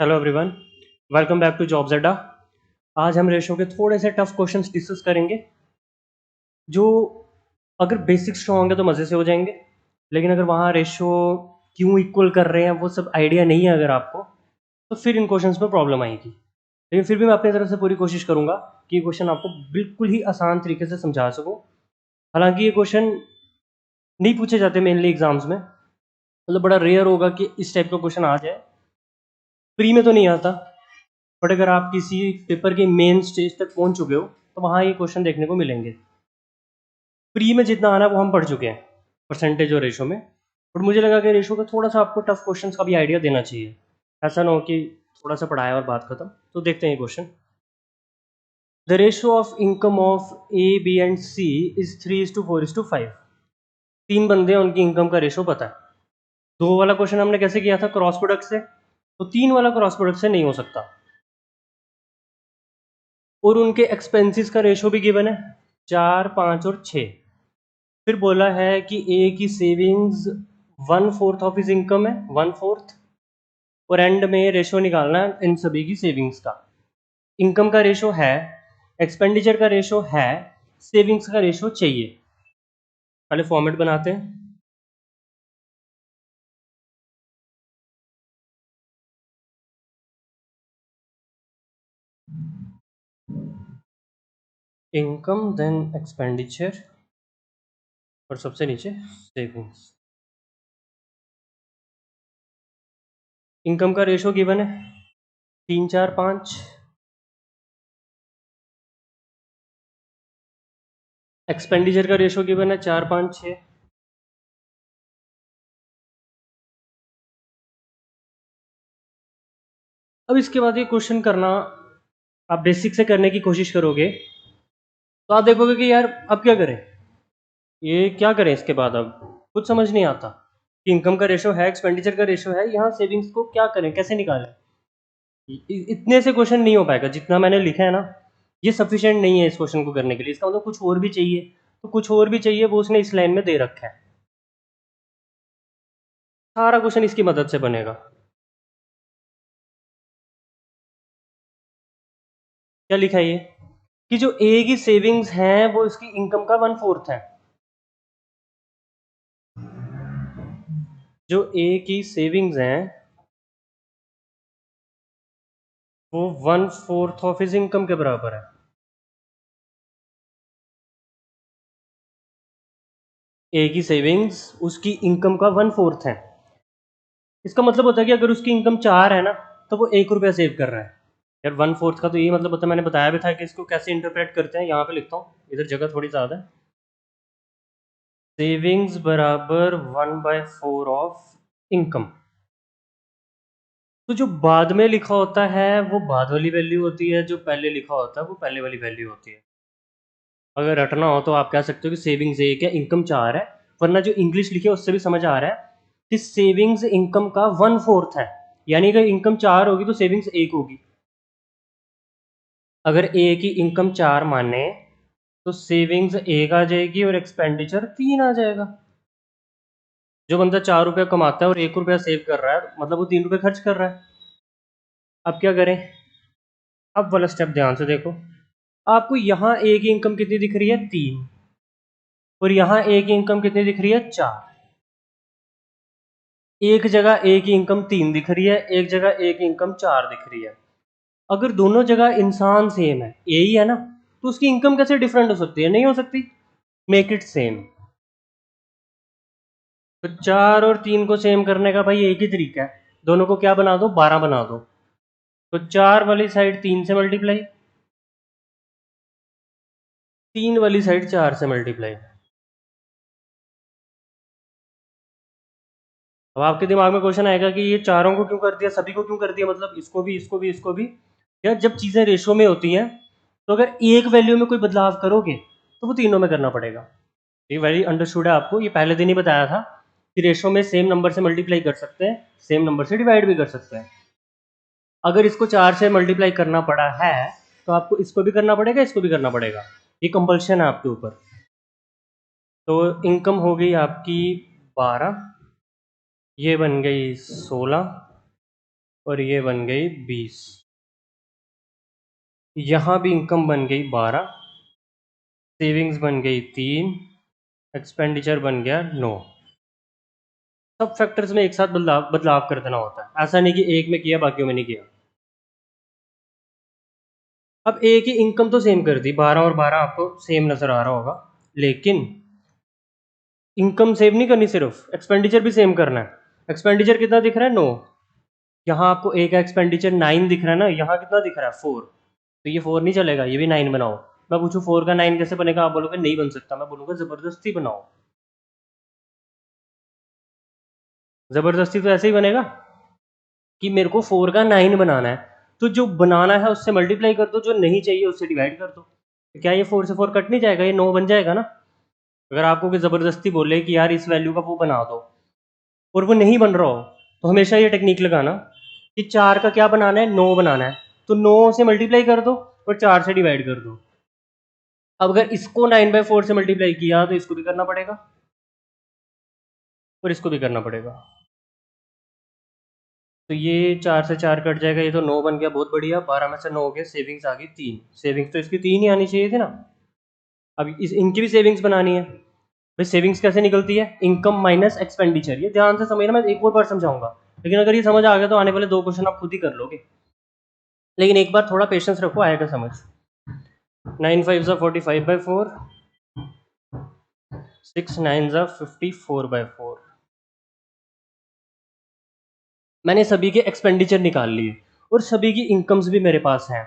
Hello everyone, welcome back to jobs Adda. आज हम ratio के थोड़े से टफ क्वेश्चंस डिस्कस करेंगे जो अगर बेसिक स्ट्रॉन्ग है तो मज़े से हो जाएंगे, लेकिन अगर वहाँ रेशो क्यों इक्वल कर रहे हैं वो सब आइडिया नहीं है अगर आपको, तो फिर इन क्वेश्चंस में प्रॉब्लम आएगी। लेकिन फिर भी मैं अपनी तरफ से पूरी कोशिश करूँगा कि ये क्वेश्चन आपको बिल्कुल ही आसान तरीके से समझा सकूँ। हालांकि ये क्वेश्चन नहीं पूछे जाते मेनली एग्जाम्स में, मतलब बड़ा रेयर होगा कि इस टाइप का क्वेश्चन आ जाए। प्री में तो नहीं आता, बट अगर आप किसी पेपर के मेन स्टेज तक पहुंच चुके हो तो वहाँ ये क्वेश्चन देखने को मिलेंगे। प्री में जितना आना वो हम पढ़ चुके हैं परसेंटेज और रेशो में, बट मुझे लगा कि रेशो का थोड़ा सा आपको टफ क्वेश्चंस का भी आइडिया देना चाहिए, ऐसा ना हो कि थोड़ा सा पढ़ाया और बात खत्म। तो देखते हैं ये question. The ratio of income of A B and C is 3:4:5। तीन बंदे हैं, उनकी इनकम का रेशो पता है। दो वाला क्वेश्चन हमने कैसे किया था, क्रॉस प्रोडक्ट से, तो तीन वाला क्रॉस प्रोडक्ट से नहीं हो सकता। और उनके एक्सपेंसेस का रेशो भी गिवन है 4, 5 और 6। फिर बोला है कि ए की सेविंग्स 1/4 ऑफ इज इनकम है, 1/4, और एंड में रेशो निकालना है इन सभी की सेविंग्स का। इनकम का रेशो है, एक्सपेंडिचर का रेशो है, सेविंग्स का रेशो चाहिए। पहले फॉर्मेट बनाते हैं। इनकम देन एक्सपेंडिचर और सबसे नीचे सेविंग्स। इनकम का रेशो गिवन है 3, 4, 5। एक्सपेंडिचर का रेशो गिवन है 4, 5, 6। अब इसके बाद ये क्वेश्चन करना, आप बेसिक से करने की कोशिश करोगे तो आप देखोगे कि यार अब क्या करें, ये क्या करें इसके बाद। अब कुछ समझ नहीं आता कि इनकम का रेशो है, एक्सपेंडिचर का रेशो है, यहाँ सेविंग्स को क्या करें, कैसे निकालें। इतने से क्वेश्चन नहीं हो पाएगा जितना मैंने लिखा है ना, ये सफिशिएंट नहीं है इस क्वेश्चन को करने के लिए। इसका मतलब कुछ और भी चाहिए, तो कुछ और भी चाहिए वो उसने इस लाइन में दे रखा है। सारा क्वेश्चन इसकी मदद से बनेगा। क्या लिखा है ये, कि जो ए की सेविंग्स हैं वो इसकी इनकम का 1/4 है। जो ए की सेविंग्स हैं वो 1/4 ऑफ हिज इनकम के बराबर है। ए की सेविंग्स उसकी इनकम का 1/4 है। इसका मतलब होता है कि अगर उसकी इनकम 4 है ना, तो वो 1 रुपया सेव कर रहा है। यार 1/4 का तो ये मतलब होता है, मैंने बताया भी था कि इसको कैसे इंटरप्रेट करते हैं। यहाँ पे लिखता हूँ, इधर जगह थोड़ी ज़्यादा है। सेविंग्स बराबर 1/4 ऑफ इनकम। तो जो बाद में लिखा होता है वो बाद वाली वैल्यू होती है, जो पहले लिखा होता है वो पहले वाली वैल्यू होती है। अगर रटना हो तो आप कह सकते हो कि सेविंग्स 1 है, इनकम 4 है, वरना जो इंग्लिश लिखी है उससे भी समझ आ रहा है कि सेविंग्स इनकम का 1/4 है। यानी अगर इनकम 4 होगी तो सेविंग्स 1 होगी। अगर ए की इनकम 4 माने तो सेविंग्स 1 आ जाएगी और एक्सपेंडिचर 3 आ जाएगा। जो बंदा 4 रुपया कमाता है और 1 रुपया सेव कर रहा है, मतलब वो 3 रुपये खर्च कर रहा है। अब क्या करें, अब वाला स्टेप ध्यान से देखो। आपको यहाँ ए की इनकम कितनी दिख रही है, 3, और यहाँ ए की इनकम कितनी दिख रही है, 4। एक जगह ए की इनकम 3 दिख रही है, एक जगह ए की इनकम 4 दिख रही है। अगर दोनों जगह इंसान सेम है, ए ही है ना, तो उसकी इनकम कैसे डिफरेंट हो सकती है, नहीं हो सकती। Make it same. तो 4 और 3 को सेम करने का भाई एक ही तरीका है, दोनों को क्या बना दो, 12 बना दो। तो 4 वाली साइड 3 से मल्टीप्लाई, 3 वाली साइड 4 से मल्टीप्लाई। अब आपके दिमाग में क्वेश्चन आएगा कि ये चारों को क्यों कर दिया, सभी को क्यों कर दिया, मतलब इसको भी, इसको भी, इसको भी। यार जब चीज़ें रेशो में होती हैं तो अगर एक वैल्यू में कोई बदलाव करोगे तो वो तीनों में करना पड़ेगा। ये वेरी अंडरस्टूड है आपको, ये पहले दिन ही बताया था कि रेशो में सेम नंबर से मल्टीप्लाई कर सकते हैं, सेम नंबर से डिवाइड भी कर सकते हैं। अगर इसको 4 से मल्टीप्लाई करना पड़ा है तो आपको इसको भी करना पड़ेगा, इसको भी करना पड़ेगा, ये कंपल्शन है आपके ऊपर। तो इनकम हो गई आपकी 12, ये बन गई 16, और ये बन गई 20। यहाँ भी इनकम बन गई 12, सेविंग्स बन गई 3, एक्सपेंडिचर बन गया 9। सब फैक्टर्स में एक साथ बदलाव बदलाव कर देना होता है, ऐसा नहीं कि एक में किया बाकियों में नहीं किया। अब एक ही इनकम तो सेम कर दी, 12 और 12 आपको सेम नजर आ रहा होगा, लेकिन इनकम सेव नहीं करनी, सिर्फ एक्सपेंडिचर भी सेम करना है। एक्सपेंडिचर कितना दिख रहा है? 9। यहाँ आपको एक एक्सपेंडिचर 9 दिख रहा है ना, यहाँ कितना दिख रहा है? 4। तो ये 4 नहीं चलेगा, ये भी 9 बनाओ। मैं पूछूं 4 का 9 कैसे बनेगा, आप बोलोगे नहीं बन सकता। मैं बोलूंगा जबरदस्ती बनाओ। जबरदस्ती तो ऐसे ही बनेगा कि मेरे को 4 का 9 बनाना है, तो जो बनाना है उससे मल्टीप्लाई कर दो, जो नहीं चाहिए उससे डिवाइड कर दो। तो क्या ये 4 से 4 कट नहीं जाएगा? ये 9 बन जाएगा ना। अगर आपको कि जबरदस्ती बोले कि यार इस वैल्यू का वो बना दो और वो नहीं बन रहा हो, तो हमेशा ये टेक्निक लगाना कि 4 का क्या बनाना है? 9 बनाना है, तो 9 से मल्टीप्लाई कर दो और 4 से डिवाइड कर दो। अब अगर इसको 9/4 से मल्टीप्लाई किया तो इसको भी करना पड़ेगा और इसको भी करना पड़ेगा। तो ये 4 से 4 कट जाएगा, ये तो 9 बन गया, बहुत बढ़िया। 12 में से 9 हो गया, सेविंग्स आ गई 3। सेविंग्स तो इसकी 3 ही आनी चाहिए थी ना। अब इनकी भी सेविंग्स बनानी है। भाई सेविंग्स कैसे निकलती है? Income minus expenditure. ये ध्यान से समझना, मैं एक और बार समझाऊंगा, लेकिन अगर ये समझ आ गया तो आने वाले 2 क्वेश्चन आप खुद ही कर लोगे। लेकिन एक बार थोड़ा पेशेंस रखो, आएगा समझ। 9 5 45/4, 6 9 54/4। मैंने सभी के एक्सपेंडिचर निकाल लिए और सभी की इनकम्स भी मेरे पास हैं।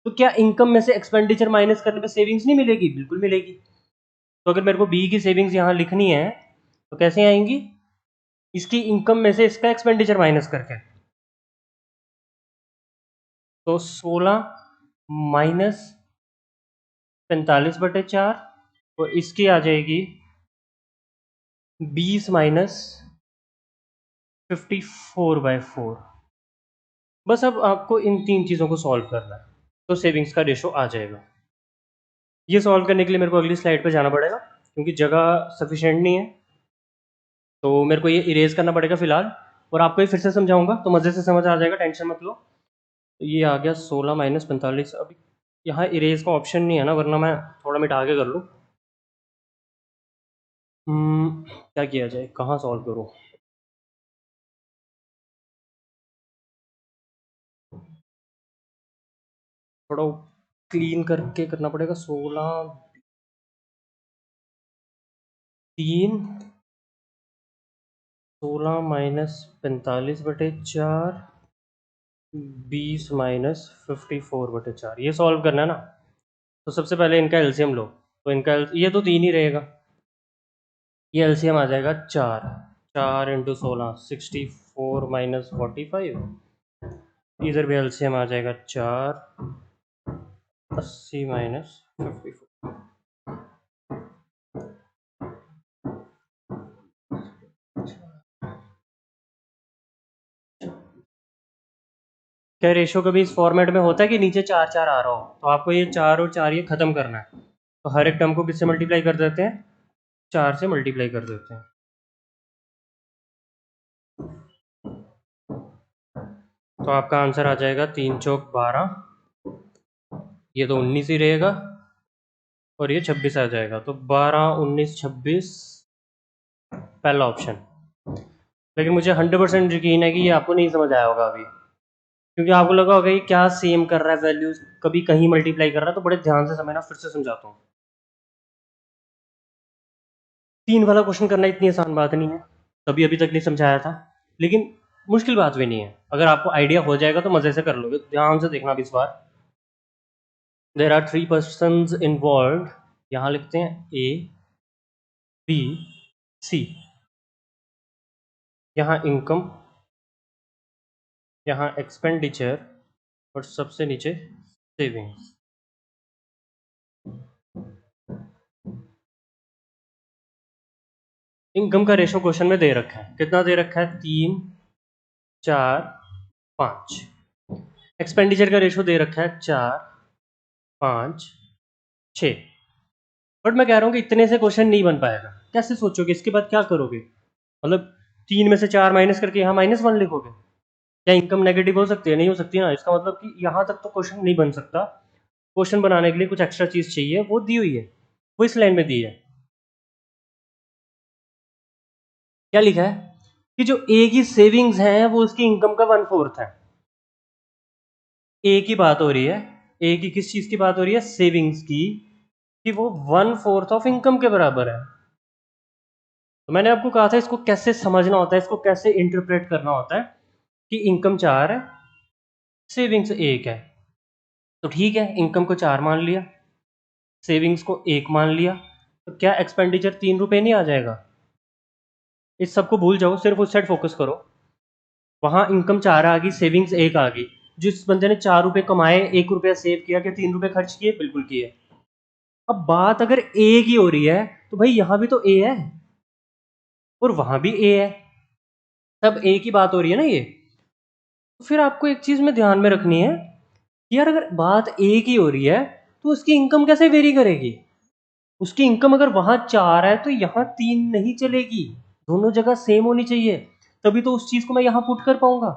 तो क्या इनकम में से एक्सपेंडिचर माइनस करने पे सेविंग्स नहीं मिलेगी? बिल्कुल मिलेगी। तो अगर मेरे को बी की सेविंग्स यहाँ लिखनी है तो कैसे आएंगी? इसकी इनकम में से इसका एक्सपेंडिचर माइनस करके। तो 16 माइनस 45/4 और इसकी आ जाएगी 20 माइनस 54/4। बस अब आपको इन 3 चीज़ों को सॉल्व करना है तो सेविंग्स का रेशो आ जाएगा। ये सॉल्व करने के लिए मेरे को अगली स्लाइड पे जाना पड़ेगा क्योंकि जगह सफिशिएंट नहीं है, तो मेरे को ये इरेज करना पड़ेगा फिलहाल, और आपको ये फिर से समझाऊंगा तो मज़े से समझ आ जाएगा, टेंशन मत लो। तो ये आ गया 16 माइनस 45। अभी यहाँ इरेज का ऑप्शन नहीं है ना, वरना मैं थोड़ा मिटा के कर लूँ। क्या किया जाए, कहाँ सॉल्व करूँ? थोड़ा क्लीन करके करना पड़ेगा। 16 3 16 माइनस 45/4 20 माइनस 54/4 ये सॉल्व करना है ना। तो सबसे पहले इनका एलसीएम लो। तो इनका ये तो 3 ही रहेगा, ये एलसीएम आ जाएगा 4। 4 इंटू 16 64 माइनस 45। इधर भी एलसीएम आ जाएगा 4 80 माइनस 54। क्या रेशो कभी इस फॉर्मेट में होता है कि नीचे 4 4 आ रहा हो? तो आपको ये 4 और 4 ये खत्म करना है। तो हर एक टर्म को किससे मल्टीप्लाई कर देते हैं? 4 से मल्टीप्लाई कर देते हैं। तो आपका आंसर आ जाएगा 3 चौक 12, ये तो 19 ही रहेगा और ये 26 आ जाएगा। तो 12 19 26 पहला ऑप्शन। लेकिन मुझे 100% यकीन है कि ये आपको नहीं समझ आया होगा अभी, क्योंकि आपको लगा होगा कि क्या सेम कर रहा है वैल्यूज, कभी कहीं मल्टीप्लाई कर रहा है। तो बड़े ध्यान से समझना, फिर से समझाता हूँ। 3 वाला क्वेश्चन करना इतनी आसान बात नहीं है, कभी अभी तक नहीं समझाया था, लेकिन मुश्किल बात भी नहीं है। अगर आपको आइडिया हो जाएगा तो मजे से कर लोगे। ध्यान से देखना भी इस बार। देर आर 3 पर्सन्स इन्वॉल्व, यहाँ लिखते हैं ए बी सी। यहाँ इनकम, यहाँ एक्सपेंडिचर और सबसे नीचे सेविंग्स। इनकम का रेशो क्वेश्चन में दे रखा है, कितना दे रखा है? 3 4 5। एक्सपेंडिचर का रेशो दे रखा है 4 5 6। बट मैं कह रहा हूँ कि इतने से क्वेश्चन नहीं बन पाएगा। कैसे सोचोगे इसके बाद क्या करोगे? मतलब 3 में से 4 माइनस करके यहाँ -1 लिखोगे? क्या इनकम नेगेटिव हो सकती है? नहीं हो सकती ना। इसका मतलब कि यहाँ तक तो क्वेश्चन नहीं बन सकता। क्वेश्चन बनाने के लिए कुछ एक्स्ट्रा चीज चाहिए, वो दी हुई है, वो इस लाइन में दी है। क्या लिखा है कि जो ए की सेविंग्स है वो उसकी इनकम का 1/4 है। ए की बात हो रही है, ए की किस चीज की बात हो रही है? सेविंग्स की, कि वो 1/4 ऑफ इनकम के बराबर है। तो मैंने आपको कहा था इसको कैसे समझना होता है, इसको कैसे इंटरप्रेट करना होता है, कि इनकम 4 है, सेविंग्स 1 है। तो ठीक है, इनकम को 4 मान लिया, सेविंग्स को 1 मान लिया, तो क्या एक्सपेंडिचर 3 रुपए नहीं आ जाएगा? इस सबको भूल जाओ, सिर्फ उस साइड फोकस करो। वहां इनकम 4 आ गई, सेविंग्स 1 आ गई। जिस बंदे ने 4 रुपए कमाए, 1 रुपया सेव किया, क्या 3 रुपए खर्च किए? बिल्कुल किए। अब बात अगर ए की हो रही है तो भाई यहां भी तो ए है और वहां भी ए है, सब ए की बात हो रही है ना ये। तो फिर आपको एक चीज में ध्यान में रखनी है कि यार अगर बात ए की हो रही है तो उसकी इनकम कैसे वेरी करेगी? उसकी इनकम अगर वहां 4 है तो यहाँ 3 नहीं चलेगी, दोनों जगह सेम होनी चाहिए, तभी तो उस चीज को मैं यहाँ पुट कर पाऊंगा।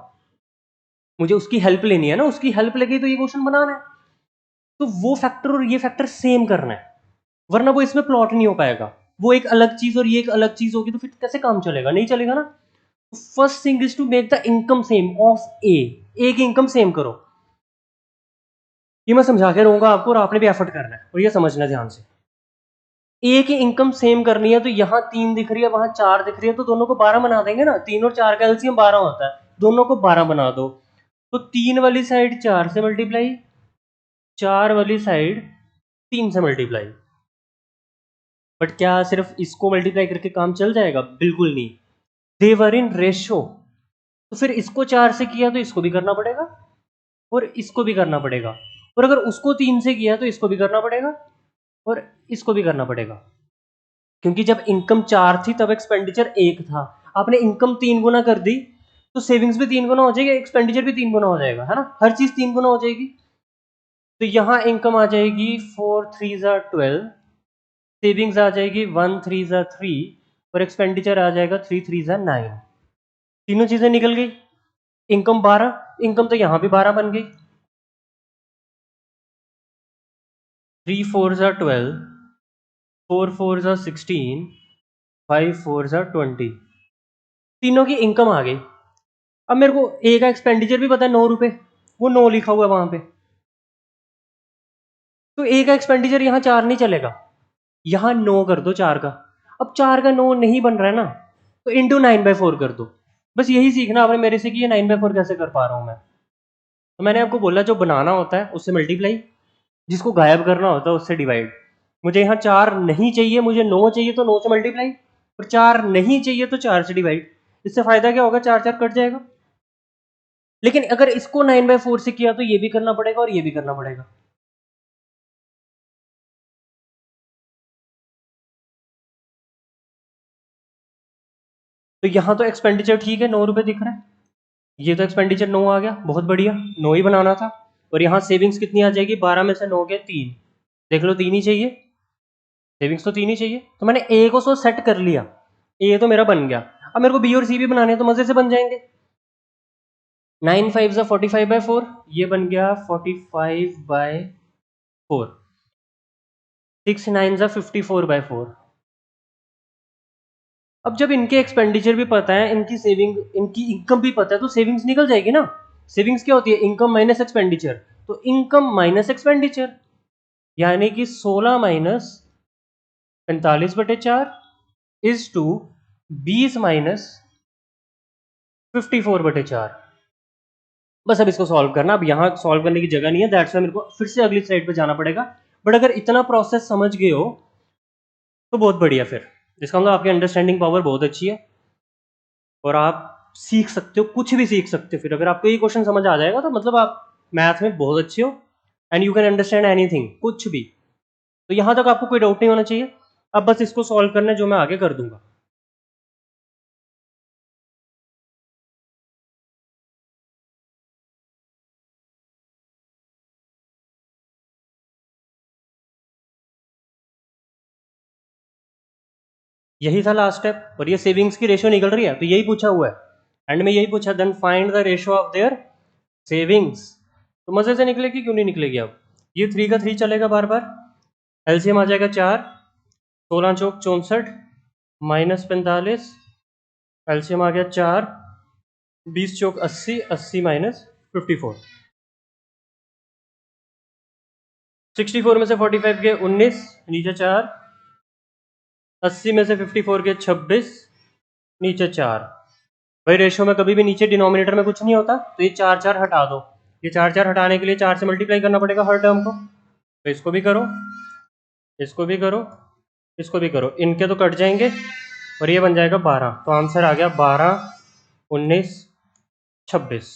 मुझे उसकी हेल्प लेनी है ना, उसकी हेल्प लेके तो ये क्वेश्चन बनाना है। तो वो फैक्टर और ये फैक्टर सेम करना है, वरना वो इसमें प्लॉट नहीं हो पाएगा। वो एक अलग चीज और ये एक अलग चीज होगी तो फिर कैसे काम चलेगा? नहीं चलेगा ना। First thing is to make the income same of A. A की इनकम सेम करो। ये मैं समझा के रहूंगा आपको और आपने भी एफर्ट करना है और ये समझना ध्यान से। ए की इनकम सेम करनी है तो यहाँ 3 दिख रही है, वहां 4 दिख रही है, तो दोनों को 12 बना देंगे ना। 3 और 4 का एलसीएम 12 होता है, दोनों को 12 बना दो। तो 3 वाली साइड 4 से मल्टीप्लाई, 4 वाली साइड 3 से मल्टीप्लाई। बट क्या सिर्फ इसको मल्टीप्लाई करके काम चल जाएगा? बिल्कुल नहीं। देवर इन रेशो, तो फिर इसको 4 से किया तो इसको भी करना पड़ेगा और इसको भी करना पड़ेगा, और अगर उसको 3 से किया तो इसको भी करना पड़ेगा और इसको भी करना पड़ेगा। क्योंकि जब इनकम 4 थी तब एक्सपेंडिचर 1 था। आपने इनकम 3 गुना कर दी तो सेविंग्स भी 3 गुना हो जाएगी, एक्सपेंडिचर भी 3 गुना हो जाएगा, है ना। हर चीज 3 गुना हो जाएगी। तो यहाँ इनकम आ जाएगी 4 3 12, सेविंग्स आ जाएगी 1 3 3, और एक्सपेंडिचर आ जाएगा 3 3 9। तीनों चीजें निकल गई। इनकम 12, इनकम तो यहाँ भी 12 बन गई। 3 4 12, 4 4 16, 5 4 20। तीनों की इनकम आ गई। अब मेरे को ए का एक्सपेंडिचर भी पता है 9 रुपए, वो 9 लिखा हुआ है वहां पे। तो ए का एक्सपेंडिचर यहाँ 4 नहीं चलेगा, यहाँ 9 कर दो 4 का। अब 4 का 9 नहीं बन रहा है ना, तो इंटू 9/4 कर दो। बस यही सीखना आपने मेरे से कि ये 9/4 कैसे कर पा रहा हूं मैं। तो मैंने आपको बोला जो बनाना होता है उससे मल्टीप्लाई, जिसको गायब करना होता है उससे डिवाइड। मुझे यहाँ 4 नहीं चाहिए, मुझे 9 चाहिए, तो 9 से मल्टीप्लाई, और 4 नहीं चाहिए तो 4 से डिवाइड। इससे फायदा क्या होगा? 4 4 कट जाएगा। लेकिन अगर इसको 9/4 से किया तो ये भी करना पड़ेगा और ये भी करना पड़ेगा। तो यहाँ तो एक्सपेंडिचर ठीक है, 9 रुपए दिख रहा है, ये तो एक्सपेंडिचर 9 आ गया, बहुत बढ़िया, 9 ही बनाना था। और यहाँ सेविंग्स कितनी आ जाएगी? 12 में से 9 के 3, देख लो 3 ही चाहिए, सेविंग्स तो 3 ही चाहिए। तो मैंने ए को सो सेट कर लिया, ए तो मेरा बन गया। अब मेरे को बी और सी भी बनाने हैं तो मजे से बन जाएंगे। 9 5 45/4, ये बन गया 45/4। 6 9 54/4। अब जब इनके एक्सपेंडिचर भी पता है, इनकी सेविंग, इनकी इनकम भी पता है, तो सेविंग्स निकल जाएगी ना। सेविंग्स क्या होती है? Income minus expenditure. तो इनकम माइनस एक्सपेंडिचर, यानी कि 16 माइनस 45/4 इज टू 20 माइनस 54/4। बस अब इसको सॉल्व करना। अब यहाँ सॉल्व करने की जगह नहीं है, दैट्स वाई मेरे को फिर से अगली स्लाइड पे जाना पड़ेगा। बट अगर इतना प्रोसेस समझ गए हो तो बहुत बढ़िया। फिर इसका मतलब आपकी अंडरस्टैंडिंग पावर बहुत अच्छी है और आप सीख सकते हो, कुछ भी सीख सकते हो। फिर अगर आपको ये क्वेश्चन समझ आ जाएगा तो मतलब आप मैथ में बहुत अच्छे हो and you can understand anything, कुछ भी। तो यहाँ तक आपको कोई डाउट नहीं होना चाहिए। अब बस इसको सॉल्व करना है, जो मैं आगे कर दूंगा। यही था लास्ट स्टेप, और ये सेविंग्स की रेशियो निकल रही है तो यही पूछा हुआ है एंड में यही पूछा, then find the ratio of their savings. तो मजे से निकलेगी, क्यों नहीं निकलेगी? अब ये 3 का 3 चलेगा बार बार, एलसीएम आ जाएगा 4, 16 चौक 64 माइनस 45, एलसीएम आ गया 4, 20 चौक 80, 80 माइनस 54, 64 में से 45 के 19, नीचे 4, 80 में से 54 के 26, नीचे 4। भाई रेशियो में कभी भी नीचे डिनोमिनेटर में कुछ नहीं होता, तो ये 4 4 हटा दो। ये 4 4 हटाने के लिए 4 से मल्टीप्लाई करना पड़ेगा हर टर्म को। तो इसको भी करो, इसको भी करो, इसको भी करो, इनके तो कट जाएंगे और ये बन जाएगा 12। तो आंसर आ गया 12 19 26,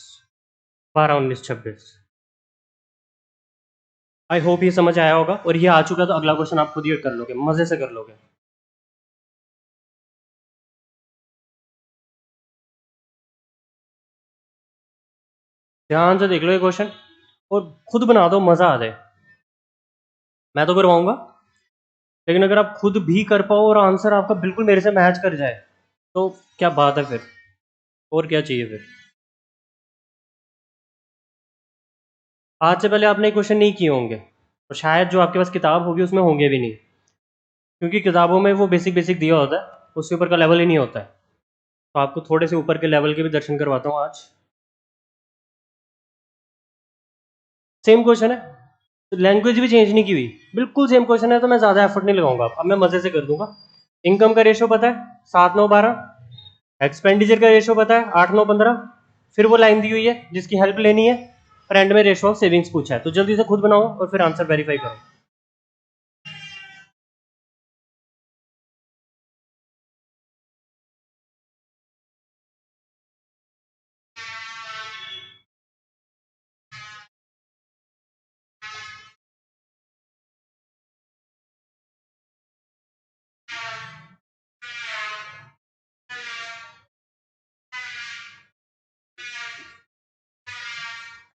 12 19 26। आई होप ये समझ आया होगा, और ये आ चुका तो अगला क्वेश्चन आप खुद ही कर लोगे, मजे से कर लोगे। ध्यान से देख लो ये क्वेश्चन और खुद बना दो, मजा आ जाए। मैं तो करवाऊंगा, लेकिन अगर आप खुद भी कर पाओ और आंसर आपका बिल्कुल मेरे से मैच कर जाए तो क्या बात है फिर, और क्या चाहिए फिर। आज से पहले आपने क्वेश्चन नहीं किए होंगे, और शायद जो आपके पास किताब होगी उसमें होंगे भी नहीं, क्योंकि किताबों में वो बेसिक बेसिक दिया होता है, उसके ऊपर का लेवल ही नहीं होता है। तो आपको थोड़े से ऊपर के लेवल के भी दर्शन करवाता हूँ आज। सेम क्वेश्चन है, तो लैंग्वेज भी चेंज नहीं की हुई, बिल्कुल सेम क्वेश्चन है, तो मैं ज़्यादा एफर्ट नहीं लगाऊंगा। अब मैं मजे से कर दूंगा। इनकम का रेशियो पता है 7 9 12, एक्सपेंडिचर का रेशियो पता है 8 9 15, फिर वो लाइन दी हुई है जिसकी हेल्प लेनी है, और एंड में रेशियो ऑफ सेविंग्स पूछा है। तो जल्दी से खुद बनाओ और फिर आंसर वेरीफाई करो।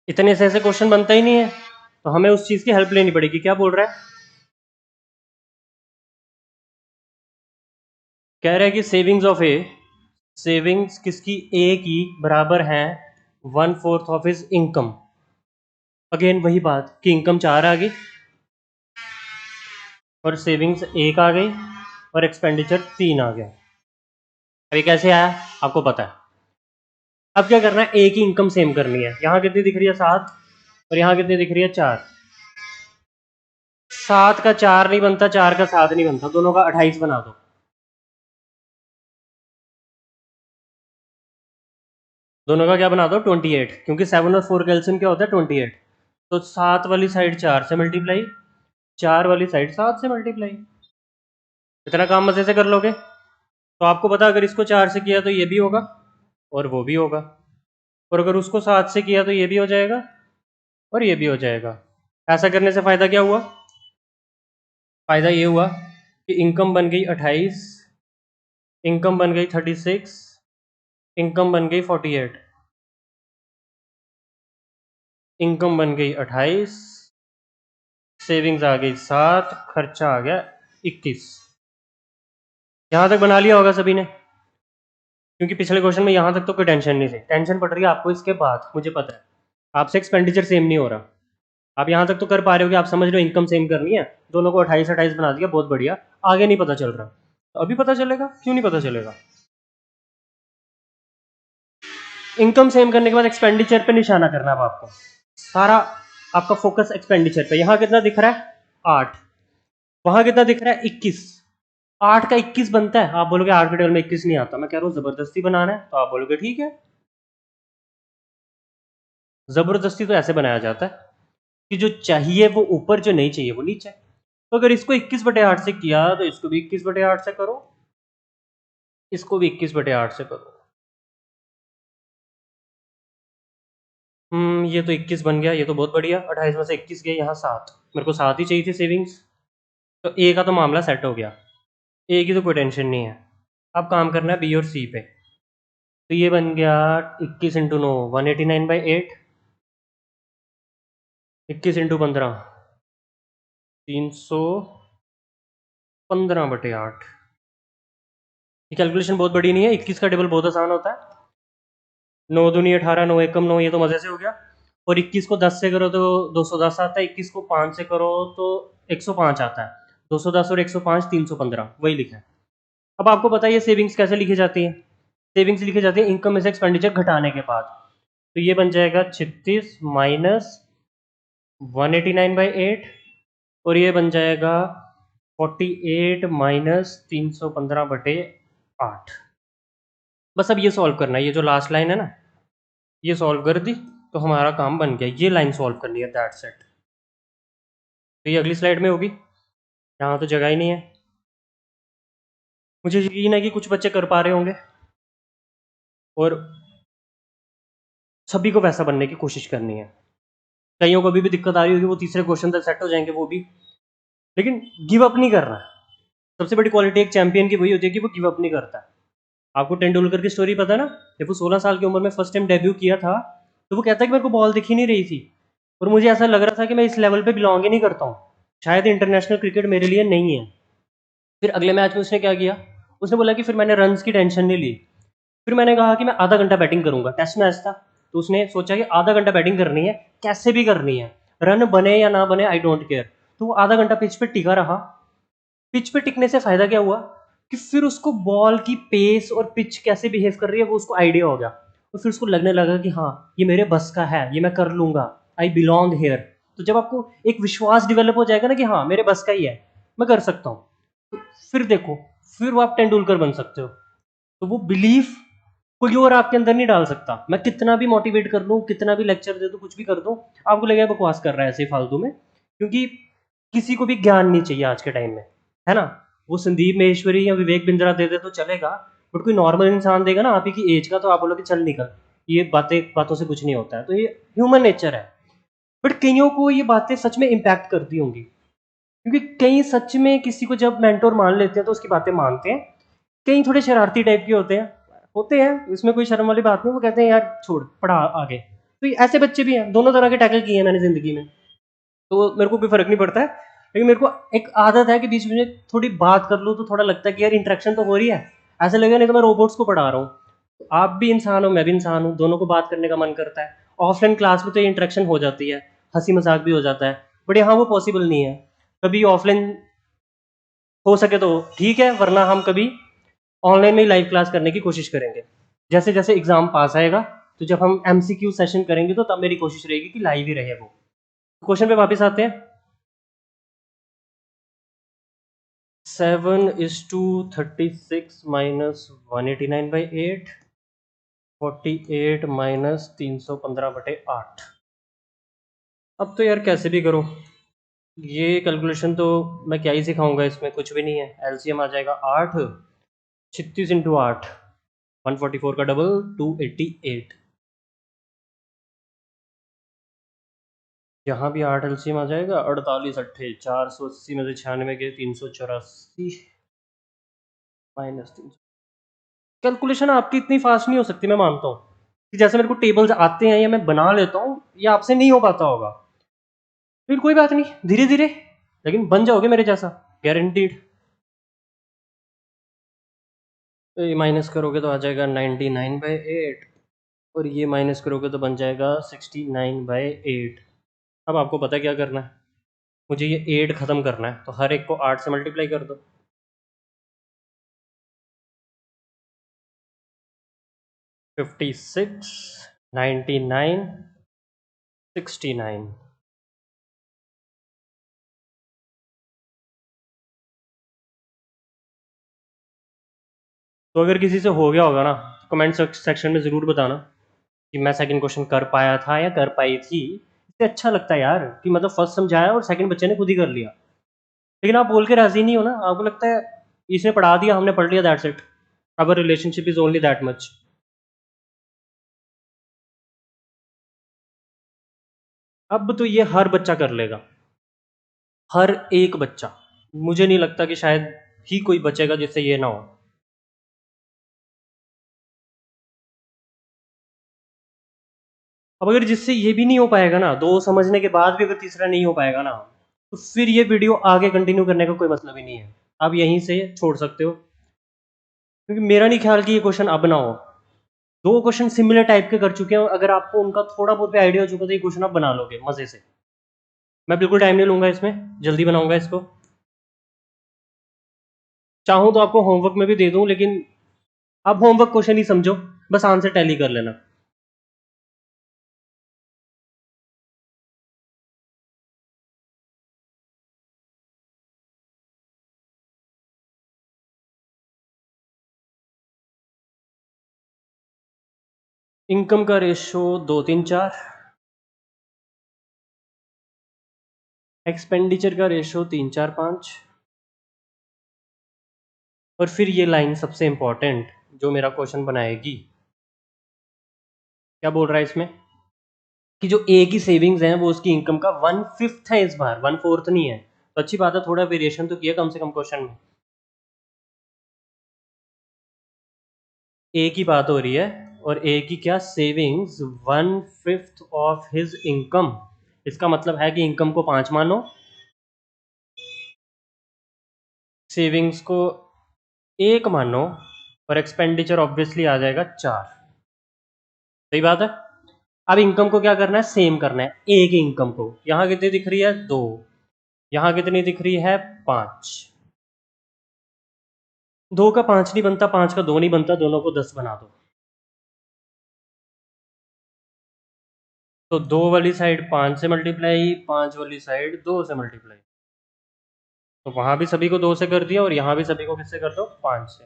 इतने से ऐसे क्वेश्चन बनता ही नहीं है, तो हमें उस चीज की हेल्प लेनी पड़ेगी। क्या बोल रहा है? कह रहा है कि सेविंग्स ऑफ ए, सेविंग्स किसकी? ए की बराबर है 1/4 ऑफ हिज इनकम। अगेन वही बात कि इनकम 4 आ गई और सेविंग्स 1 आ गई और एक्सपेंडिचर 3 आ गया। अभी कैसे आया आपको पता है। अब क्या करना है, ए की इनकम सेम करनी है। यहाँ कितनी दिख रही है? 7, और यहाँ कितनी दिख रही है? 4। 7 का 4 नहीं बनता, 4 का 7 नहीं बनता, दोनों का 28 बना दो। दोनों का क्या बना दो? 28, क्योंकि 7 और 4 का एलसीएम क्या होता है? 28। तो 7 वाली साइड 4 से मल्टीप्लाई, 4 वाली साइड 7 से मल्टीप्लाई। इतना काम मजे से कर लोगे। तो आपको पता, अगर इसको 4 से किया तो ये भी होगा और वो भी होगा, और अगर उसको 7 से किया तो ये भी हो जाएगा और ये भी हो जाएगा। ऐसा करने से फायदा क्या हुआ? फायदा ये हुआ कि इनकम बन गई 28, इनकम बन गई 36, इनकम बन गई 48, इनकम बन गई 28, सेविंग्स आ गई 7, खर्चा आ गया 21। यहाँ तक बना लिया होगा सभी ने, क्योंकि पिछले क्वेश्चन में यहाँ तक तो कोई टेंशन नहीं थी। टेंशन पड़ रही है आपको इसके बाद, मुझे पता है। आपसे एक्सपेंडिचर सेम नहीं हो रहा, आप यहाँ तक तो कर पा रहे हो कि आप समझ रहे हो इनकम सेम करनी है, दोनों को 28 28 बना दिया, बहुत बढ़िया। आगे नहीं पता चल रहा, तो अभी पता चलेगा। क्यों नहीं पता चलेगा? इनकम सेम करने के बाद एक्सपेंडिचर पे निशाना करना है आपको। सारा आपका फोकस एक्सपेंडिचर पे। यहाँ कितना दिख रहा है? 8। वहां कितना दिख रहा है? 21। 8 का 21 बनता है। आप बोलोगे 8 के टेबल में 21 नहीं आता। मैं कह रहा हूँ जबरदस्ती बनाना है, तो आप बोलोगे ठीक है। जबरदस्ती तो ऐसे बनाया जाता है कि जो चाहिए वो ऊपर, जो नहीं चाहिए वो नीचे। तो अगर इसको 21/8 से किया तो इसको भी 21/8 से करो, इसको भी 21/8 से करो। ये तो 21 बन गया, ये तो बहुत बढ़िया। 28 में से 21 गया, यहाँ 7, मेरे को 7 ही चाहिए थी सेविंग्स। तो ए का तो मामला सेट हो गया, ए की तो कोई टेंशन नहीं है। अब काम करना है बी और सी पे। तो ये बन गया 21 इंटू 9 189/8, 21 इंटू 15 315/8। ये कैलकुलेशन बहुत बड़ी नहीं है, 21 का टेबल बहुत आसान होता है। 9 दूनी 18, 9 एकम 9, ये तो मज़े से हो गया। और 21 को 10 से करो तो 210 आता है, 21 को 5 से करो तो 105 आता है। 210 और 105 315, वही लिखा है। अब आपको पता है ये सेविंग्स कैसे लिखी जाती है। सेविंग्स लिखी जाती है इनकम में से एक्सपेंडिचर घटाने के बाद। तो ये बन जाएगा 36 माइनस 189/8, और ये बन जाएगा 48 माइनस 315/8। बस अब ये सॉल्व करना है, ये जो लास्ट लाइन है ना, ये सॉल्व कर दी तो हमारा काम बन गया। ये लाइन सॉल्व करनी है, दैट्स इट। तो ये अगली स्लाइड में होगी, यहाँ तो जगह ही नहीं है। मुझे यकीन है कि कुछ बच्चे कर पा रहे होंगे और सभी को वैसा बनने की कोशिश करनी है। कईयों को अभी भी दिक्कत आ रही होगी, वो तीसरे क्वेश्चन तक सेट हो जाएंगे वो भी, लेकिन गिव अप नहीं करना है। सबसे बड़ी क्वालिटी एक चैंपियन की वही होती है कि वो गिव अप नहीं करता। आपको तेंदुलकर की स्टोरी पता है ना, जब वो 16 साल की उम्र में फर्स्ट टाइम डेब्यू किया था, तो वो कहता है कि मेरे को बॉल दिख ही नहीं रही थी और मुझे ऐसा लग रहा था कि मैं इस लेवल पे बिलोंग ही नहीं करता हूँ, शायद इंटरनेशनल क्रिकेट मेरे लिए नहीं है। फिर अगले मैच में उसने क्या किया, उसने बोला कि फिर मैंने रन्स की टेंशन नहीं ली। फिर मैंने कहा कि मैं आधा घंटा बैटिंग करूंगा, टेस्ट मैच था, तो उसने सोचा कि आधा घंटा बैटिंग करनी है, कैसे भी करनी है, रन बने या ना बने आई डोंट केयर। तो वो आधा घंटा पिच पे टिका रहा। पिच पे टिकने से फायदा क्या हुआ कि फिर उसको बॉल की पेस और पिच कैसे बिहेव कर रही है वो उसको आइडिया हो गया, और फिर उसको लगने लगा कि हाँ ये मेरे बस का है, ये मैं कर लूंगा, आई बिलोंग हेयर। तो जब आपको एक विश्वास डेवलप हो जाएगा ना कि हाँ मेरे बस का ही है, मैं कर सकता हूँ, तो फिर देखो, फिर वो आप तेंदुलकर बन सकते हो। तो वो बिलीफ कोई और आपके अंदर नहीं डाल सकता। मैं कितना भी मोटिवेट कर लूँ, कितना भी लेक्चर दे दूँ, कुछ भी कर दूँ, आपको लगेगा बकवास कर रहा है ऐसे ही फालतू में, क्योंकि किसी को भी ज्ञान नहीं चाहिए आज के टाइम में, है ना। वो संदीप महेश्वरी या विवेक बिंद्रा दे दे तो चलेगा, बट कोई नॉर्मल इंसान देगा ना आप ही की एज का, तो आप बोलोगे चल निकल, ये बातों से कुछ नहीं होता है। तो ये ह्यूमन नेचर है। बट कईयों को ये बातें सच में इम्पैक्ट करती होंगी, क्योंकि कई सच में किसी को जब मेंटोर मान लेते हैं तो उसकी बातें मानते हैं। कई थोड़े शरारती टाइप के होते हैं, इसमें कोई शर्म वाली बात नहीं। वो कहते हैं यार छोड़, पढ़ा आगे। तो ऐसे बच्चे भी हैं, दोनों तरह के टैकल किए हैं मैंने जिंदगी में, तो मेरे को कोई फर्क नहीं पड़ता है। लेकिन मेरे को एक आदत है कि बीच में थोड़ी बात कर लूँ तो थोड़ा लगता है कि यार इंटरेक्शन तो हो रही है, ऐसे लगेगा नहीं तो मैं रोबोट्स को पढ़ा रहा हूँ। तो आप भी इंसान हो, मैं भी इंसान हूँ, दोनों को बात करने का मन करता है। ऑफलाइन क्लास में तो ये इंटरेक्शन हो जाती है, हंसी मजाक भी हो जाता है, बट यहाँ वो पॉसिबल नहीं है। कभी ऑफलाइन हो सके तो ठीक है, वरना हम कभी ऑनलाइन में ही लाइव क्लास करने की कोशिश करेंगे। जैसे जैसे एग्जाम पास आएगा, तो जब हम एमसीक्यू सेशन करेंगे तो तब मेरी कोशिश रहेगी कि लाइव ही रहे वो। क्वेश्चन पे वापस आते हैं। 7:36 माइनस 189/8, 48 माइनस 315/8। अब तो यार कैसे भी करो, ये कैलकुलेशन तो मैं क्या ही सिखाऊंगा, इसमें कुछ भी नहीं है। एलसीएम आ जाएगा 8, 36 × 8, 144 का डबल 288। यहाँ भी 8 एलसीएम आ जाएगा, 48 अट्ठे 480 में से 96 के 384 माइनस 300। कैलकुलेशन आपकी इतनी फास्ट नहीं हो सकती, मैं मानता हूँ कि जैसे मेरे को टेबल्स आते हैं या मैं बना लेता हूँ, ये आपसे नहीं हो पाता होगा। फिर कोई बात नहीं, धीरे धीरे लेकिन बन जाओगे मेरे जैसा, गारंटीड। तो ये माइनस करोगे तो आ जाएगा 99/8, और ये माइनस करोगे तो बन जाएगा 69/8। अब आपको पता है क्या करना है, मुझे ये 8 खत्म करना है, तो हर एक को 8 से मल्टीप्लाई कर दो। 56, 99, 69। तो अगर किसी से हो गया होगा ना, कमेंट सेक्शन में ज़रूर बताना कि मैं सेकंड क्वेश्चन कर पाया था या कर पाई थी। इससे अच्छा लगता है यार कि मतलब फर्स्ट समझाया और सेकंड बच्चे ने खुद ही कर लिया। लेकिन आप बोल के राजी नहीं हो ना, आपको लगता है इसने पढ़ा दिया, हमने पढ़ लिया, that's it, our relationship is only that much. अब तो ये हर बच्चा कर लेगा, हर एक बच्चा। मुझे नहीं लगता कि शायद ही कोई बचेगा जिससे ये ना हो। अब अगर जिससे ये भी नहीं हो पाएगा ना, दो समझने के बाद भी अगर तीसरा नहीं हो पाएगा ना, तो फिर ये वीडियो आगे कंटिन्यू करने का कोई मतलब ही नहीं है। आप यहीं से छोड़ सकते हो, क्योंकि मेरा नहीं ख्याल कि ये क्वेश्चन अब ना हो। 2 क्वेश्चन सिमिलर टाइप के कर चुके हैं, अगर आपको उनका थोड़ा बहुत भी आइडिया हो चुका तो ये क्वेश्चन आप बना लोगे मजे से। मैं बिल्कुल टाइम नहीं लूंगा इसमें, जल्दी बनाऊंगा इसको। चाहूँ तो आपको होमवर्क में भी दे दूं, लेकिन आप होमवर्क क्वेश्चन ही समझो, बस आंसर टैली कर लेना। इनकम का रेशो 2 3 4, एक्सपेंडिचर का रेशो 3 4 5, और फिर ये लाइन सबसे इंपॉर्टेंट जो मेरा क्वेश्चन बनाएगी। क्या बोल रहा है इसमें कि जो ए की सेविंग्स हैं वो उसकी इनकम का 1/5 है, इस बार 1/4 नहीं है। तो अच्छी बात है, थोड़ा वेरिएशन तो किया कम से कम क्वेश्चन में। ए की बात हो रही है, और ए की क्या, सेविंग्स 1/5 ऑफ हिज इनकम। इसका मतलब है कि इनकम को 5 मानो, सेविंग्स को 1 मानो, और एक्सपेंडिचर ऑब्वियसली आ जाएगा 4। सही बात है। अब इनकम को क्या करना है, सेम करना है। ए की इनकम को यहाँ कितनी दिख रही है, 2, यहाँ कितनी दिख रही है, 5। 2 का 5 नहीं बनता, 5 का 2 नहीं बनता, दोनों को 10 बना दो। तो 2 वाली साइड 5 से मल्टीप्लाई, 5 वाली साइड 2 से मल्टीप्लाई। तो वहां भी सभी को 2 से कर दिया, और यहाँ भी सभी को किससे कर दो, 5 से।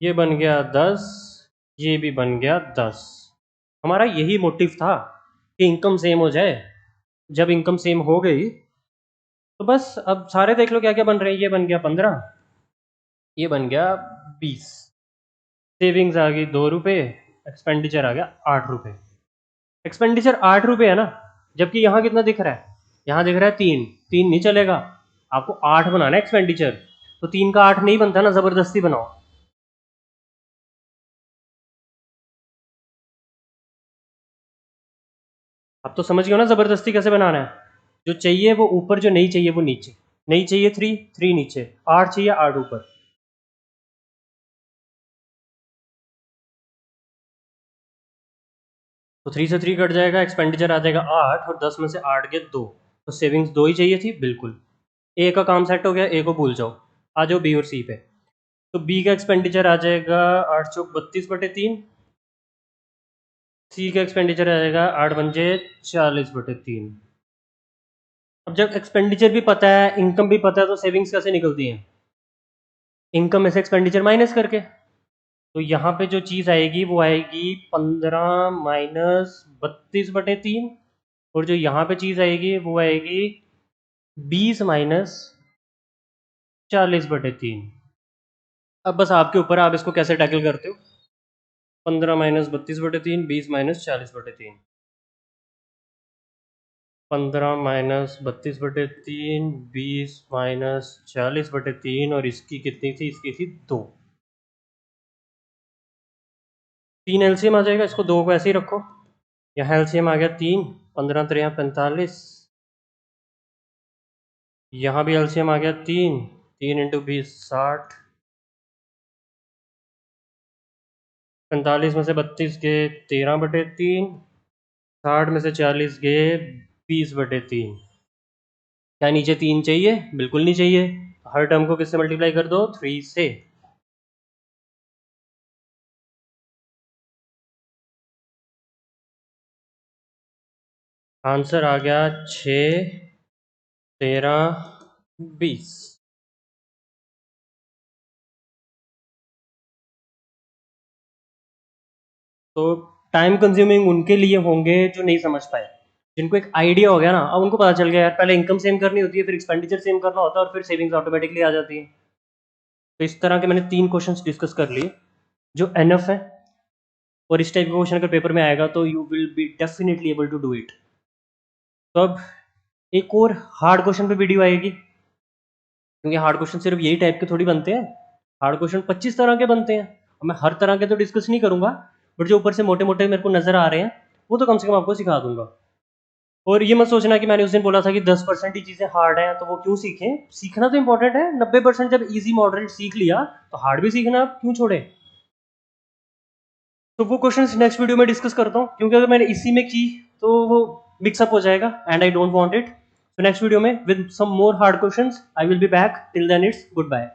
ये बन गया 10, ये भी बन गया 10। हमारा यही मोटिव था कि इनकम सेम हो जाए। जब इनकम सेम हो गई तो बस अब सारे देख लो क्या क्या बन रहे हैं। ये बन गया 15, ये बन गया 20, सेविंग्स आ गई 2 रुपये, एक्सपेंडिचर आ गया 8 रुपये। एक्सपेंडिचर 8 रुपये है ना, जबकि यहाँ कितना दिख रहा है, यहाँ दिख रहा है 3। 3 नहीं चलेगा, आपको 8 बनाना है एक्सपेंडिचर। तो 3 का 8 नहीं बनता ना, जबरदस्ती बनाओ। अब तो समझ गए हो ना जबरदस्ती कैसे बनाना है। जो चाहिए वो ऊपर, जो नहीं चाहिए वो नीचे। नहीं चाहिए 3, 3 नीचे, 8 चाहिए, 8 ऊपर। तो 3 से 3 कट जाएगा, एक्सपेंडिचर आ जाएगा 8, और 10 में से 8 गए 2। तो सेविंग्स 2 ही चाहिए थी, बिल्कुल। ए का काम सेट हो गया, ए को भूल जाओ। आ जाओ बी और सी पे। तो बी का एक्सपेंडिचर आ जाएगा 8 चौक 32/3, सी का एक्सपेंडिचर आ जाएगा 8 पंजे 40/3। अब जब एक्सपेंडिचर भी पता है, इनकम भी पता है, तो सेविंग्स कैसे निकलती हैं, इनकम में से एक्सपेंडिचर माइनस करके। तो यहाँ पे जो चीज़ आएगी वो आएगी 15 माइनस 32/3, और जो यहाँ पे चीज़ आएगी वो आएगी 20 माइनस 40/3। अब बस आपके ऊपर है, आप इसको कैसे टैकल करते हो। 15 माइनस 32/3, 20 माइनस 40/3। 15 माइनस 32/3, 20 माइनस 40/3, और इसकी कितनी थी, इसकी थी 2। 3 एलसीएम आ जाएगा, इसको 2 को ऐसे ही रखो। यहाँ एलसीएम आ गया 3, 15 3 45। यहाँ भी एलसीएम आ गया 3, 3 इंटू 20 60। 45 में से 32 गए 13/3, 60 में से 40 गए 20/3। क्या नीचे 3 चाहिए, बिल्कुल नहीं चाहिए। हर टर्म को किससे मल्टीप्लाई कर दो, 3 से। आंसर आ गया 6 13 20। तो टाइम कंज्यूमिंग उनके लिए होंगे जो नहीं समझ पाए। जिनको एक आइडिया हो गया ना, अब उनको पता चल गया यार, पहले इनकम सेम करनी होती है, फिर एक्सपेंडिचर सेम करना होता है, और फिर सेविंग्स ऑटोमेटिकली आ जाती है। तो इस तरह के मैंने 3 क्वेश्चंस डिस्कस कर लिए जो एनफ है, और इस टाइप का क्वेश्चन अगर पेपर में आएगा तो you will be definitely able to do it. तो अब एक और हार्ड क्वेश्चन पे वीडियो आएगी, क्योंकि हार्ड क्वेश्चन सिर्फ यही टाइप के थोड़ी बनते हैं। हार्ड क्वेश्चन 25 तरह के बनते हैं, और मैं हर तरह के तो डिस्कस नहीं करूंगा, बट जो ऊपर से मोटे मोटे मेरे को नजर आ रहे हैं वो तो कम से कम आपको सिखा दूंगा। और ये मत सोचना कि मैंने उस दिन बोला था कि 10% ही चीज़ें हार्ड हैं तो वो क्यों सीखें। सीखना तो इंपॉर्टेंट है, 90% जब इजी मॉडरेट सीख लिया तो हार्ड भी सीखना क्यों छोड़े। तो वो क्वेश्चंस नेक्स्ट वीडियो में डिस्कस करता हूँ, क्योंकि अगर मैंने इसी में की तो वो मिक्सअप हो जाएगा and I don't want it. तो नेक्स्ट वीडियो में with some more hard questions I will be back. Till then it's good bye.